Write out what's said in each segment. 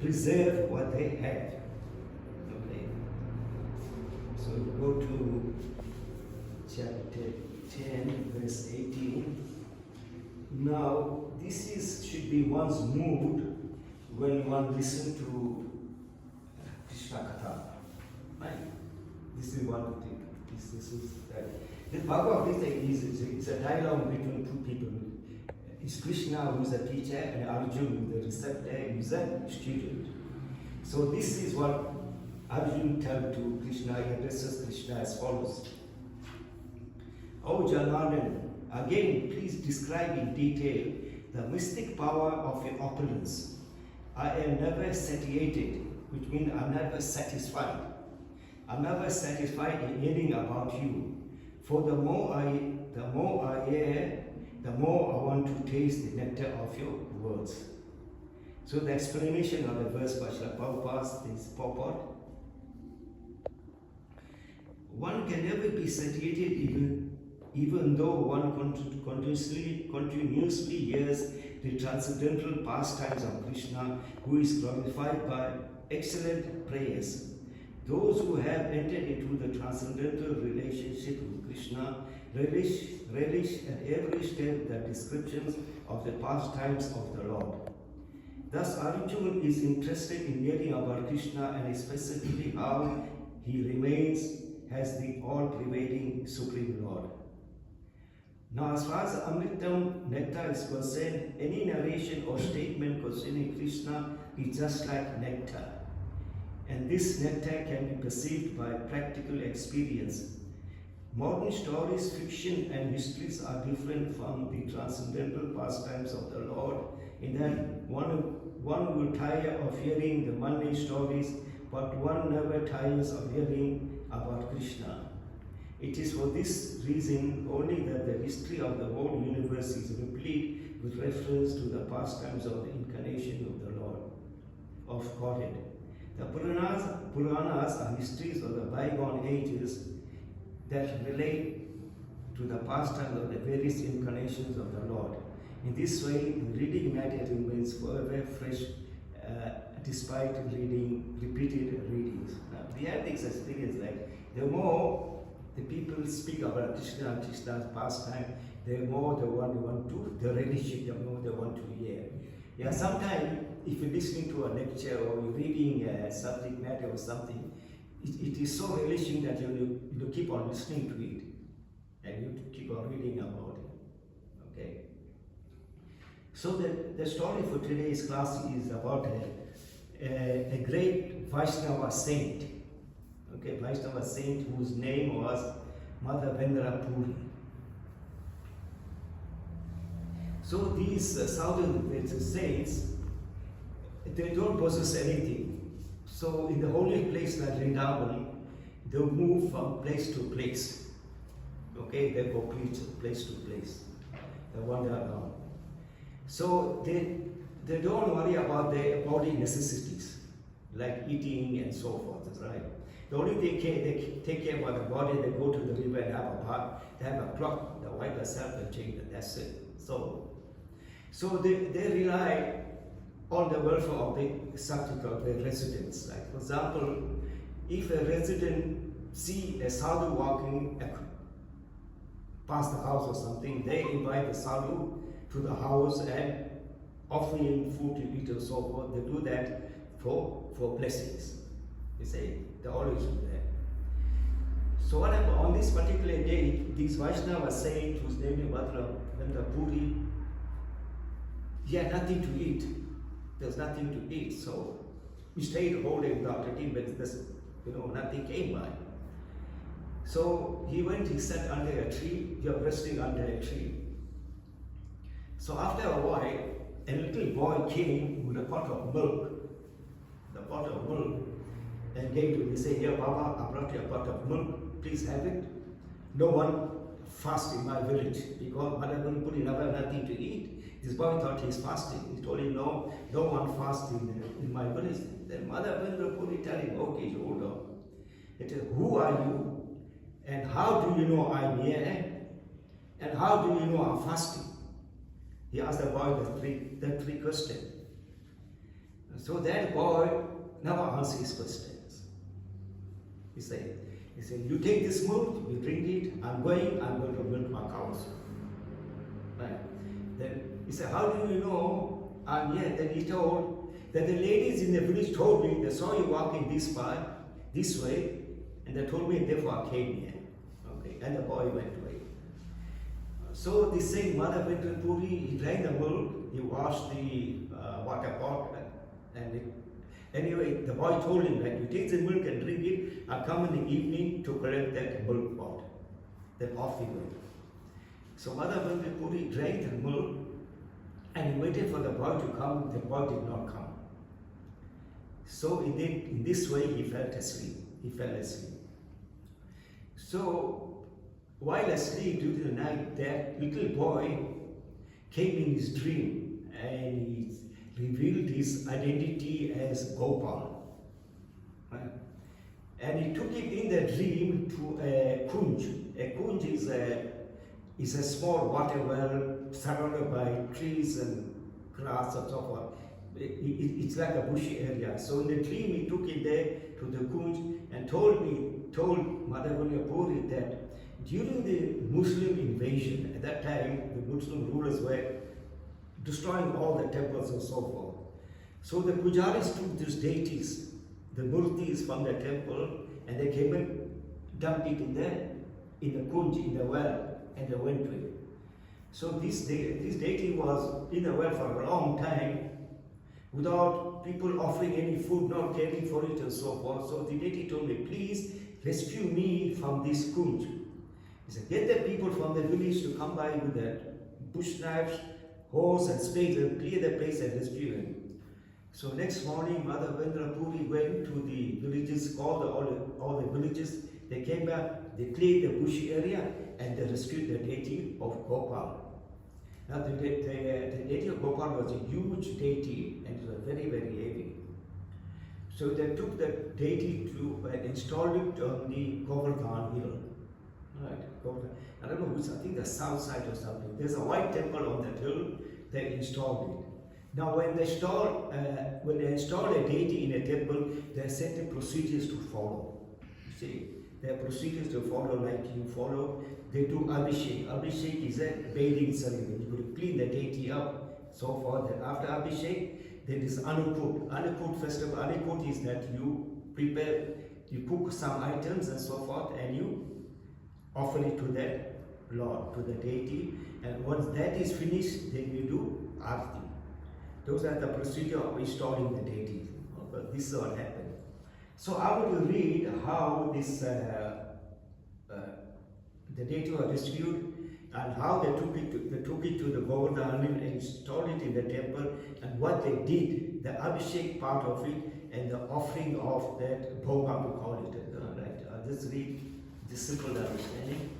preserve what they had. Okay. So go to chapter 10, verse 18. Now, this should be one's mood when one listens to Krishna Katha. Right? This is one thing. This is that. The Bhagavad Gita is a dialogue between two people. It's Krishna who is a teacher and Arjuna the receptor who is a student. So this is what Arjuna tells to Krishna. He addresses Krishna as follows. Oh Jagannath, again please describe in detail the mystic power of your opulence. I am never satiated, which means I'm never satisfied. I'm never satisfied in hearing about you. For the more I hear, the more I want to taste the nectar of your words. So the explanation of the verse by Srila Prabhupada is purport. One can never be satiated even though one continuously hears the transcendental pastimes of Krishna, who is glorified by excellent prayers. Those who have entered into the transcendental relationship with Krishna relish at every step the descriptions of the pastimes of the Lord. Thus Arjuna is interested in hearing about Krishna and specifically how he remains as the all-prevailing Supreme Lord. Now, as far as Amritam nectar is concerned, any narration or statement concerning Krishna is just like nectar. And this nectar can be perceived by practical experience. Modern stories, fiction, and histories are different from the transcendental pastimes of the Lord, in that one will tire of hearing the mundane stories, but one never tires of hearing about Krishna. It is for this reason only that the history of the whole universe is replete with reference to the pastimes of the incarnation of the Lord, of Godhead. The Puranas are histories of the bygone ages that relate to the pastimes of the various incarnations of the Lord. In this way, the reading matter remains forever fresh despite reading repeated readings. Now, we have this experience, like the more the people speak about Krishna and Krishna's pastime, the more they want to, the relish it, the more they want to hear. Yeah, sometimes if you're listening to a lecture or you're reading a subject matter or something, it is so relishing that you keep on listening to it and you keep on reading about it. Okay. So the story for today's class is about a great Vaishnava saint. Okay, Vaishnava saint whose name was Mother Vendra Puri. So these southern saints, they don't possess anything. So in the holy place like Vrindavan, they move from place to place. Okay, they go place to place. They wander around. So they don't worry about their body necessities, like eating and so forth, right? The only thing they take care about the body, they go to the river and have a bath, they have a clock, the wipe themselves and change it, that's it. So they rely on the welfare of the subject of the residents. Like for example, if a resident see a sadhu walking past the house or something, they invite the sadhu to the house and offer him food to eat and so forth. They do that for blessings. You say, they always do that. So what happened on this particular day, this Vaishnava saint whose name is Vendra Puri, he had nothing to eat. There's nothing to eat, so we stayed whole day without eating, but nothing came by. So he went, he sat under a tree, he was resting under a tree. So after a while, a little boy came with a pot of milk, and gave to him. He said, "Here, Baba, I brought you a pot of milk, please have it." No one fasts in my village because Mother Puri never had nothing to eat. This boy thought he's fasting. He told him, no one fasts in my village. Then Mother Puri tell him, okay, hold on. He said, who are you? And how do you know I'm here? And how do you know I'm fasting? He asked the boy the three questions. So that boy never answers his questions. He said, you take this milk, you drink it, I'm going to milk my cows. Right. Then he said, how do you know I'm here? Then he told that the ladies in the village told me they saw you walking this path, this way, and they told me, therefore I came here. Okay. And the boy went away. So this same mother went to Puri, he drank the milk, he washed the water pot, and anyway, the boy told him that you take the milk and drink it, I'll come in the evening to collect that milk pot. Then off he went. So mother went to Puri, drank the milk, and he waited for the boy to come. The boy did not come. So in this way he fell asleep. So while asleep during the night, that little boy came in his dream and he revealed his identity as Gopal. Right? And he took him in the dream to a kunj. A kunj is a small water well surrounded by trees and grass and so forth. It's like a bushy area. So in the dream he took him there to the kunj and told Mother Puri that during the Muslim invasion, at that time the Muslim rulers were destroying all the temples and so forth. So the pujaris took these deities, the murtis from the temple, and they came and dumped it in the kunj, in the well, and they went to it. So this deity was in the well for a long time without people offering any food, not caring for it and so forth. So the deity told me, please rescue me from this kunj. He said, get the people from the village to come by with the bush knives, horse and spades and clear the place and rescue him. So next morning, Mother Puri went to the villages, called all the villages. They came back, they cleared the bushy area, and they rescued the deity of Gopal. Now the deity of Gopal was a huge deity and it was very, very heavy. So they took the deity to and installed it on the Govardhan Hill. Right, Govardhan. I don't know which, I think the south side or something. There's a white temple on that hill, they installed it. Now when they install a deity in a temple, there are certain procedures to follow. You see, there are procedures to follow like you follow. They do Abhishek. Abhishek is a bathing ceremony. You will clean the deity up, so forth. Then after Abhishek, there is Anukut. Anukut festival. Anukut is that you prepare, you cook some items and so forth, and you offer it to the Lord, to the deity. And once that is finished, then you do Arti. Those are the procedure of installing the deity. This is what happened. So I will read how this the deity was rescued and how they took it to the Govardhan and installed it in the temple, and what they did, the Abhishek part of it and the offering of that bhoga, we call it. Right? I'll just read this simple understanding.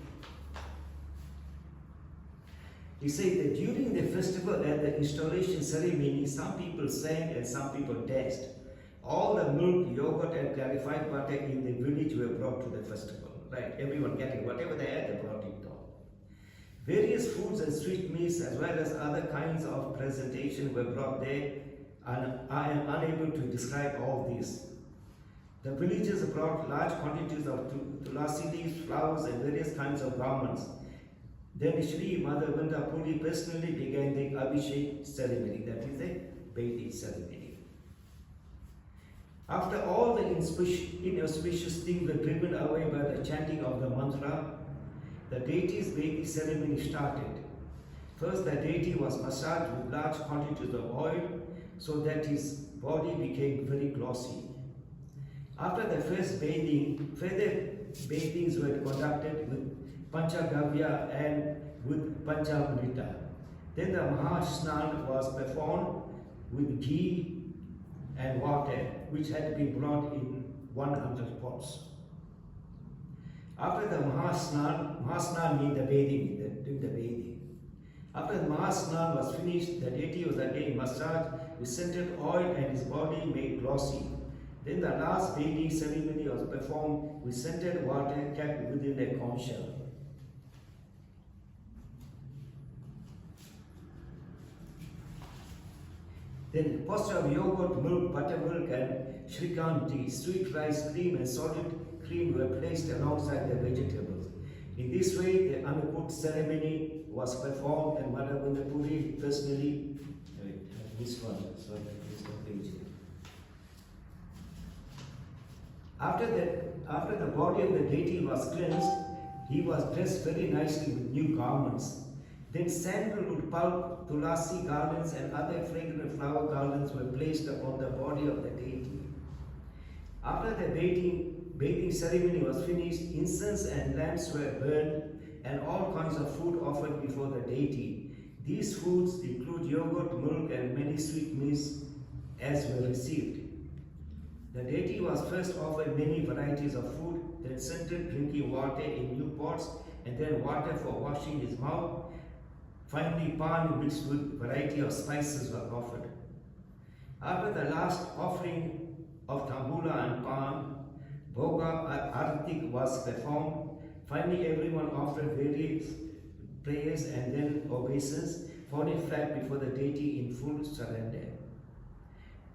He said that during the festival and the installation ceremony, some people sang and some people danced. All the milk, yogurt and clarified butter in the village were brought to the festival. Right? Everyone getting whatever they had, they brought it down. Various foods and sweet meats as well as other kinds of presentation were brought there, and I am unable to describe all these. The villagers brought large quantities of tulasi leaves, flowers and various kinds of garments. Then Shri Mother Puri personally began the Abhishek ceremony, that is the bathing ceremony. After all the inauspicious things were driven away by the chanting of the mantra, the deity's bathing ceremony started. First, the deity was massaged with large quantities of oil so that his body became very glossy. After the first bathing, further bathings were conducted with Panchagavya and with Panchamrita. Then the Mahasnan was performed with ghee and water, which had been brought in 100 pots. After the Mahasnan means the bathing, doing the bathing. After the Mahasnan was finished, the deity was again massaged with scented oil and his body made glossy. Then the last bathing ceremony was performed with scented water kept within a conch shell. Then posture of yogurt, milk, butter, Shrikanti, sweet rice cream and solid cream were placed alongside the vegetables. In this way, the Annakut ceremony was performed and Madhavendra Puri personally, this one, sorry, this page. After the body of the deity was cleansed, he was dressed very nicely with new garments. Then sandalwood pulp, tulasi garlands and other fragrant flower garlands were placed upon the body of the deity. After the bathing ceremony was finished, incense and lamps were burned and all kinds of food offered before the deity. These foods include yogurt, milk and many sweet meats as were received. The deity was first offered many varieties of food, then scented drinking water in new pots, and then water for washing his mouth. Finally, pan mixed with variety of spices were offered. After the last offering of tambula and pan, Bhoga Artik was performed. Finally, everyone offered various prayers and then obeisance, falling flat before the deity in full surrender.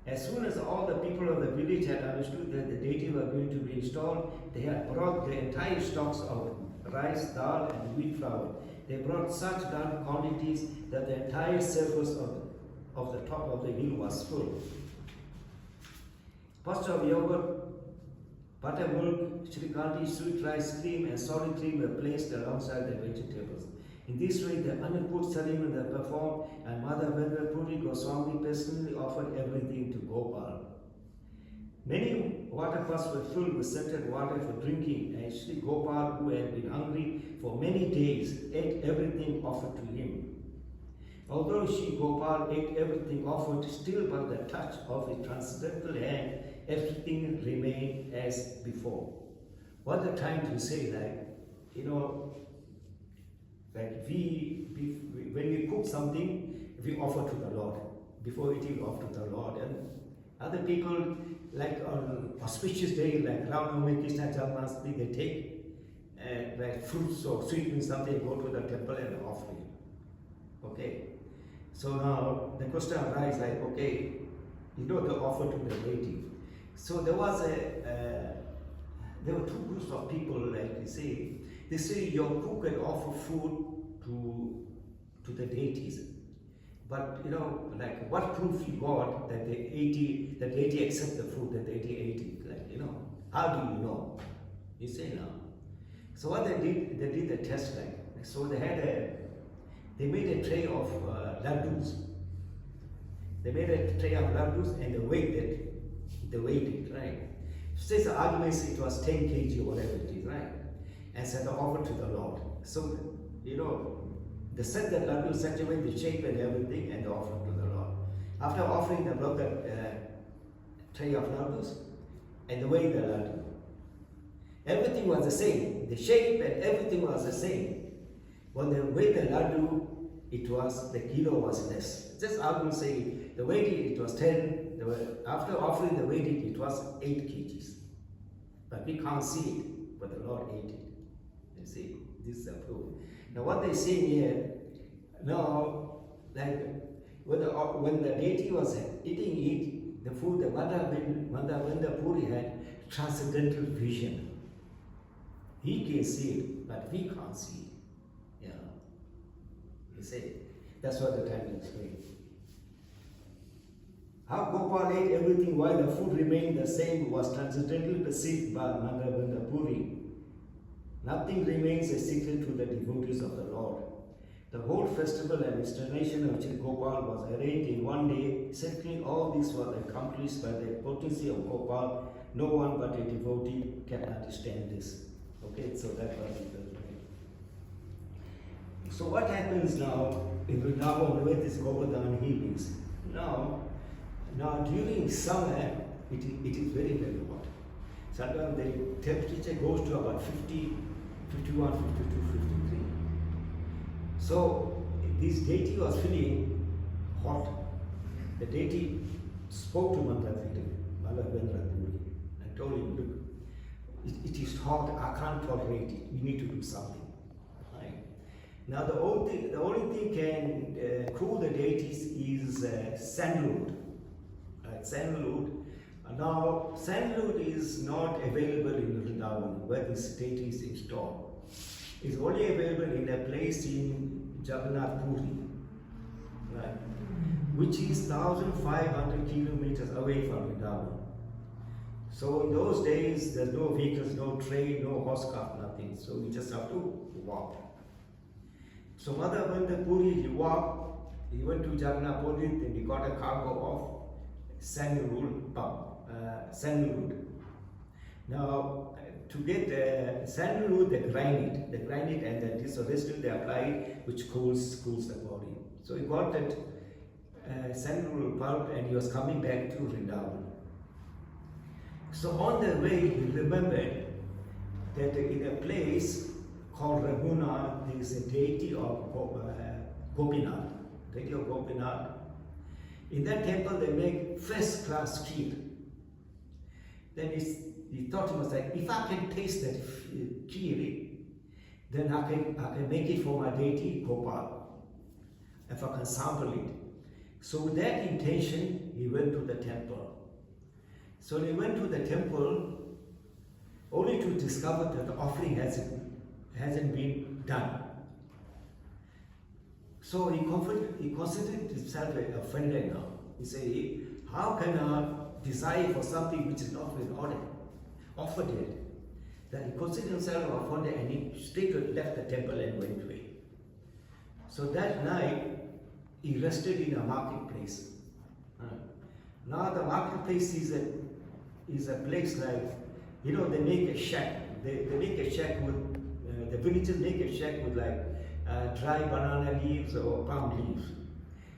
As soon as all the people of the village had understood that the deity was going to be installed, they had brought the entire stocks of rice, dal, and wheat flour. They brought such large quantities that the entire surface of the top of the hill was full. Pots of yogurt, buttermilk, shrikanti, sweet rice cream, and solid cream were placed alongside the vegetables. In this way, the Annakut ceremony was performed, and Madhavendra Puri Goswami personally offered everything to Gopal. Many water pots were filled with scented water for drinking, and Sri Gopal, who had been hungry for many days, ate everything offered to him. Although Sri Gopal ate everything offered, still by the touch of his transcendental hand, everything remained as before. What the time to say that, like when we cook something, we offer to the Lord. Before eating, we offer to the Lord. And other people, like on auspicious day, like Ramnavami, Krishna Jagannath, they take like fruits or sweetmeats, something, go to the temple and offer it. Okay. So now the question arises, like, okay, the offer to the deity. So there were two groups of people, like they say your cook can offer food to the deities. But like what proof you got that the deity accept the food, the deity ate it? Like, how do you know? You say no. So what they did the test like. So they made a tray of laddus. They made a tray of laddus and they weighed it, right? So the argument is it was 10 kg or whatever it is, right? And said the offer to the Lord. So, they set the laddu such a way, the shape and everything, and they offered to the Lord. After offering, they brought the tray of laddus and they weighed the laddu. Everything was the same. The shape and everything was the same. When they weighed the laddu, the kilo was less. Just argument saying, the weight it was 10. After offering the weight it was 8 kgs. But we can't see it, but the Lord ate it. You see, this is the proof. Now what they say here, now, like when the deity was eating it, the food, the Madhavendra Puri had transcendental vision. He can see it, but we can't see it. Yeah. You see, that's what the time explains. How Gopal ate everything while the food remained the same was transcendently perceived by Madhavendra Puri. Nothing remains a secret to the devotees of the Lord. The whole festival and installation of Sri Gopal was arranged in one day. Certainly all this was accomplished by the potency of Gopal. No one but a devotee can understand this. Okay, so that was it. So what happens now in Vrindavan with this Govardhan healings? Now during summer, it is very, very hot. Sometimes the temperature goes to about 50, 51, 52, 53. So this deity was feeling hot. The deity spoke to Madhavendra Puri and told him, look, it is hot, I can't tolerate it, you need to do something. Right? Now the only thing can cool the deities is sandalwood. Sandalwood, Now, sandalwood is not available in Vrindavan where this deity is installed. It's only available in a place in Jagannath Puri, right, which is 1,500 kilometers away from Vrindavan. So in those days, there's no vehicles, no train, no horse cart, nothing. So you just have to walk. So Mother went to Puri, he walked, he went to Jagannath Puri, then he got a cargo of sandalwood. Now, to get sandalwood, they grind it, and then this residue they apply it, which cools the body. So he got that sandalwood pulp, and he was coming back to Vrindavan. So on the way, he remembered that in a place called Raghunath, there is a deity of Gopinath. Deity of Gopinath. In that temple, they make first-class kheer. Then he thought to himself, if I can taste that kheer, then I can make it for my deity Gopal. If I can sample it. So with that intention, he went to the temple. So he went to the temple only to discover that the offering hasn't been done. So he considered himself offended now. He said, how can I desire for something which is not been offered yet? Then he considered himself offended, and he straight left the temple and went away. So that night, he rested in a marketplace. Now the marketplace is a place like, they make a shack. They make a shack with, the villagers make a shack with like dry banana leaves or palm leaves.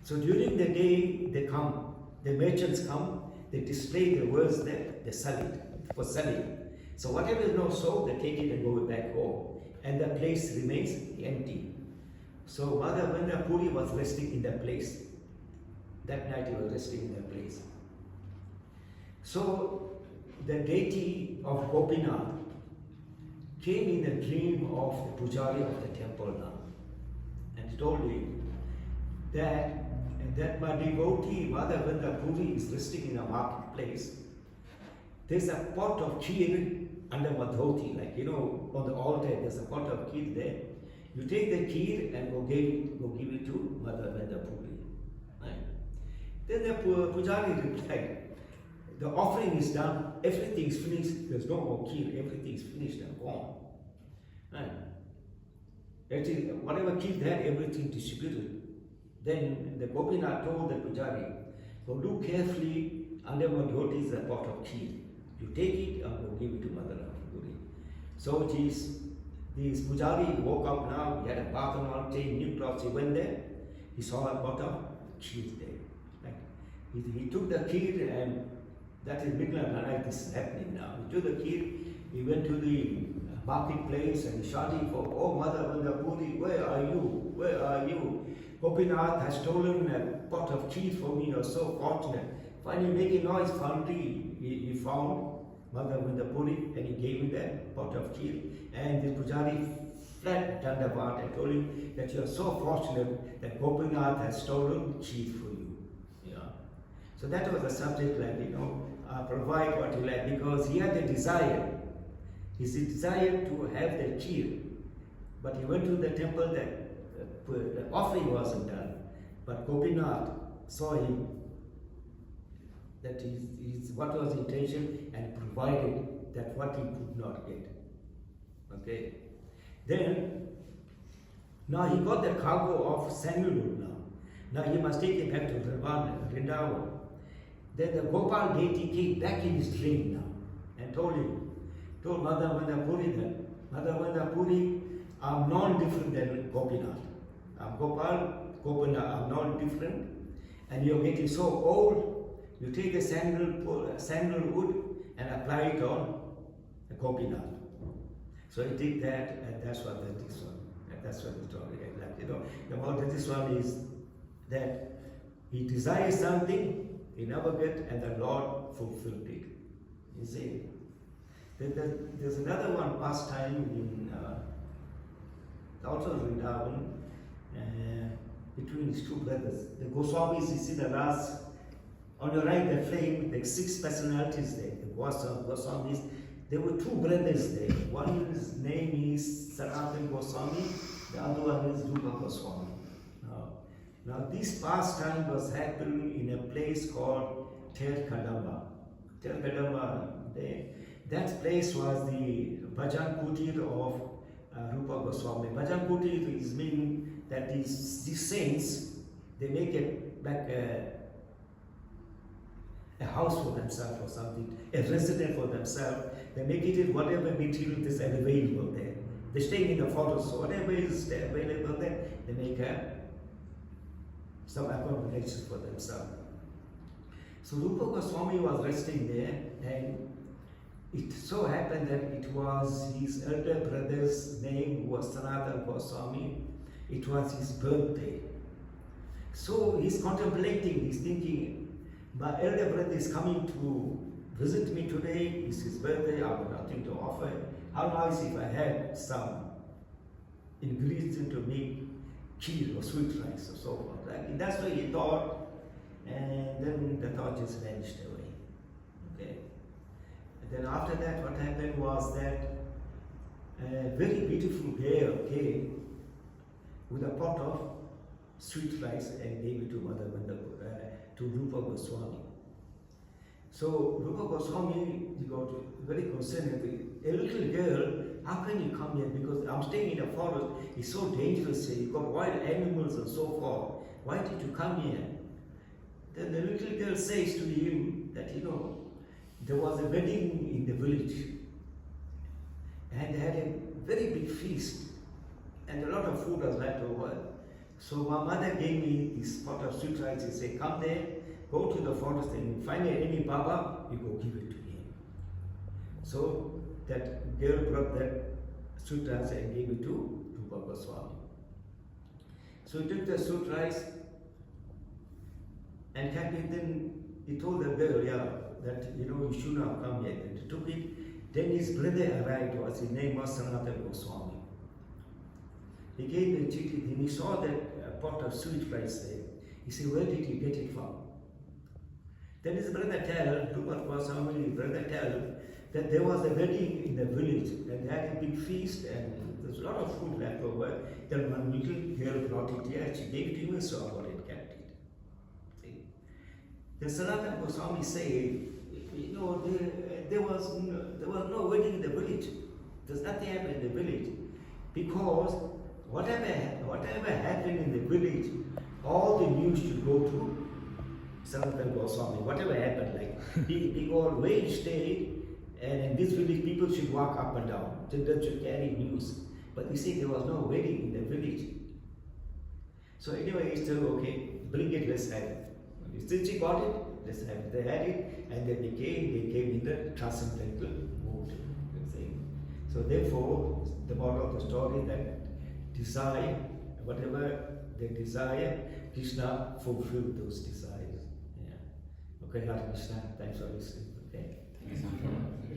So during the day, the merchants come, they display the wares there, they sell it for selling. So whatever is not sold, they take it and go back home. And the place remains empty. So Mother Vrinda Puri was resting in that place. That night he was resting in that place. So the deity of Gopinath came in the dream of the pujari of the temple now. And he told him that my devotee Mother Vrinda Puri is resting in a marketplace. There's a pot of kheer under Madhoti, like on the altar there's a pot of kheer there. You take the kheer and go give it to Mother Vrinda Puri. Right? Then the pujari replied, the offering is done, everything is finished, there's no more kheer, everything is finished and gone. Right? Actually, whatever kheer they had, everything distributed. Then the Gopinath told the pujari, go look carefully, under Madhoti is a pot of kheer. You take it and go give it to Mother Puri. So this pujari woke up now, he had a bath and all, changed new clothes, he went there, he saw a pot of kheer there. Right? He took the kheer, and that is middle of the night, this is happening now. He took the kheer, he went to the marketplace and shouting for, oh Mother Vrinda Puri, where are you? Where are you? Gopinath has stolen a pot of kheer for me, you're so fortunate. Finally making noise, finally he found Mother Vrinda Puri and he gave him that pot of kheer. And the pujari flat dandavat and told him that you are so fortunate that Gopinath has stolen kheer for you. Yeah. So that was the subject, like, provide what you like, because he had a desire. His desire to have the kheer. But he went to the temple, that the offering wasn't done. But Gopinath saw him, that what was the intention, and provided that what he could not get. Okay. Then, now he got the cargo of sandalwood now. Now he must take it back to Vrindavan. Then the Gopal deity came back in his dream now and told Mother Vrinda Puri that, Mother Vrinda Puri, I'm non-different than Gopinath. I'm Gopinath, I'm non-different. And you're getting so old, you take the sandalwood and apply it on the Gopinath. So he did that, and that's what this one. And that's what the story is like. About this one is that he desires something, he never get, and the Lord fulfilled it. You see, there's another one pastime in also Vrindavan between his two brothers. The Goswamis, you see the last On your right, the flame, the 6 personalities there, the Goswamis. There were 2 brothers there. One's name is Sanatana Goswami, the other one is Rupa Goswami. Now this pastime was happening in a place called Kadamba. Kadamba, that place was the Bhajan Kutir of Rupa Goswami. Bhajan Kutir is meaning that these saints, they make a house for themselves or something, a residence for themselves. They make it whatever material is available there. They stay in the forest, so whatever is available there, they make some accommodation for themselves. So Rupa Goswami was resting there, and it so happened that it was his elder brother's name was Sanatana Goswami. It was his birthday. So he's contemplating, he's thinking, my elder brother is coming to visit me today, it's his birthday, I have nothing to offer. How nice if I had some ingredients to make kheer or sweet rice or so forth. Right? That's what he thought, and then the thought just vanished away. Okay. And then after that, what happened was that a very beautiful girl came with a pot of sweet rice and gave it to to Rupa Goswami. So Rupa Goswami got very concerned. A little girl, how can you come here? Because I'm staying in a forest. It's so dangerous here. You've got wild animals and so forth. Why did you come here? Then the little girl says to him that, there was a wedding in the village, and they had a very big feast, and a lot of food was left over. So my mother gave me this pot of sweet rice. She said, come there, go to the forest, and you find any Baba, you go give it to him. So that girl brought that sweet rice and gave it to Rupa Goswami. So he took the sweet rice and then he told the girl, that you shouldn't have come here. And he took it. Then his brother arrived, his name was Sanatana Goswami. He gave the chitti, then he saw that pot of sweet rice there. He said, where did you get it from? Then his brother Rupa Goswami, his brother that there was a wedding in the village, and they had a big feast, and there's a lot of food left over. Then one little girl brought it here, she gave it to him, so I got it, kept it. See? Then Sanatana Goswami said, there was no wedding in the village. There's nothing happened in the village, because whatever happened in the village, all the news should go to Sanatana Goswami. Whatever happened, like big old wage stayed, and in this village people should walk up and down. Children should carry news. But you see, there was no wedding in the village. So anyway, he said, okay, bring it, let's have it. Since she got it, let's have it. They had it, and they came in the transcendental mood. So therefore, the moral of the story that desire, whatever they desire, Krishna fulfilled those desires. Yeah. Okay, Hare Krishna, thanks for listening. Okay.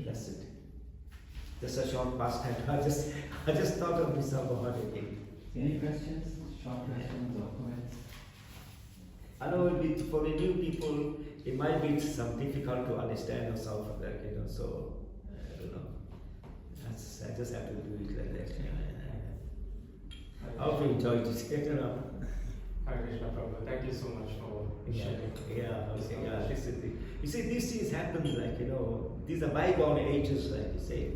That's it. Just a short pastime. I just thought of this Bhagavad again. Any questions? Short questions or comments? I know for the new people, it might be some difficult to understand or something like that, so I don't know. I just have to do it like that. I hope you enjoyed it. Hare Krishna Prabhu, thank you so much for sharing. You see, these things happen, like, these are bygone ages, like you say.